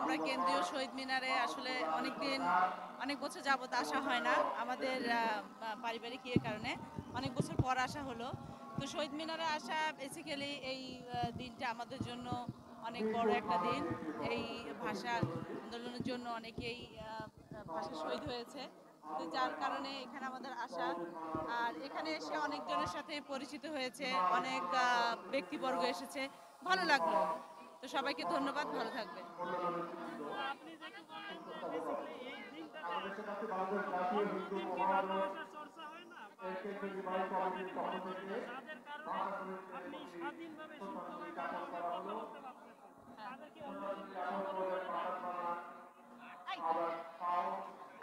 আমরা কেন্দ্রীয় শহীদ মিনারে আসলে অনেক বছর যাবত আসা হয় না আমাদের পারিবারিক ইয়ের কারণে। অনেক বছর পর আসা হলো। তো শহীদ মিনারে আসা বেসিক্যালি এই দিনটা আমাদের জন্য অনেক বড় একটা দিন। এই ভাষা আন্দোলনের জন্য অনেকেই ভাষা শহীদ হয়েছে। তো যার কারণে এখানে আমাদের আসা। আর এখানে এসে অনেকজনের সাথে পরিচিত হয়েছে, অনেক ব্যক্তিবর্গ এসেছে, ভালো লাগলো। তো সবাইকে ধন্যবাদ, ভালো থাকবেন। আপনি যেটা বললেন যে বেসিক্যালি এই দিনটাতে আসা অন্যদিন কি বাংলা ভাষার চর্চা হয় না বা শহীদ মিনারকে অনেকে মনে করে না, যাদের কারণে আপনি স্বাধীনভাবে শুদ্ধভাবে বাংলা ভাষায় কথা বলতে পারতেছেন, হ্যাঁ। তাদেরকে অন্যদিন মনে করে না আপনি? এই,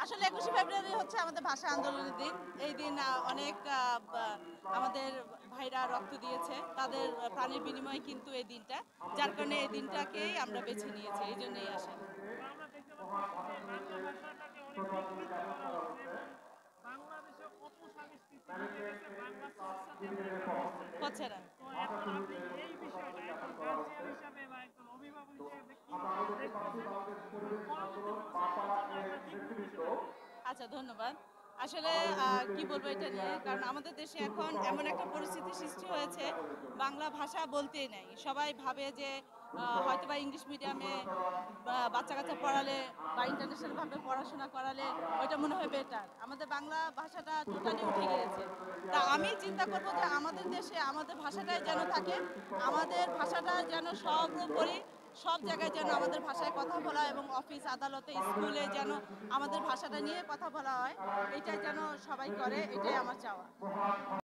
আসলে ২১শে ফেব্রুয়ারি হচ্ছে আমাদের ভাষা আন্দোলনের দিন। এই দিন অনেক আমাদের ভাইরা রক্ত দিয়েছে, তাদের প্রাণের বিনিময়ে কিন্তু এই দিনটা, যার কারণে এই দিনটাকেই আমরা বেছে নিয়েছি, এই জন্যই আসা। তো আমরা দেখতে পাচ্ছি যে বাংলা ভাষাটাকে অনেক বিকৃত করা হচ্ছে এবং বাংলাদেশে অপসংস্কৃতি ঢুকে গেছে, বাংলা চর্চা তেমন একটা হচ্ছে না। হচ্ছে না। তো এখন আপনি এই বিষয়টা একজন গার্জিয়ান হিসাবে বা একজন অভিভাবক হিসেবে কিভাবে দেখতেছেন এবং পরবর্তী ভবিষ্যতের জন্য আপনার দিক নির্দেশনা কি? আচ্ছা, ধন্যবাদ। আসলে কি বলবো এটা নিয়ে, কারণ আমাদের দেশে এখন এমন একটা পরিস্থিতি সৃষ্টি হয়েছে, বাংলা ভাষা বলতেই নাই। সবাই ভাবে যে হয়তোবা ইংলিশ মিডিয়ামে বাচ্চা-কাচ্চা পড়ালে বা ইন্টারন্যাশনাল ভাবে পড়াশোনা করালে ওইটা মনে হয় বেটার। আমাদের বাংলা ভাষাটা টোটালি উঠে গিয়েছে। তা আমি চিন্তা করব যে আমাদের দেশে আমাদের ভাষাটাই যেন থাকে, আমাদের ভাষাটা যেন সর্বোপরি সব জায়গায় যেন আমাদের ভাষায় কথা বলা, এবং অফিস আদালতে স্কুলে যেন আমাদের ভাষাটা নিয়ে কথা বলা হয়, এটাই যেন সবাই করে, এটাই আমার চাওয়া।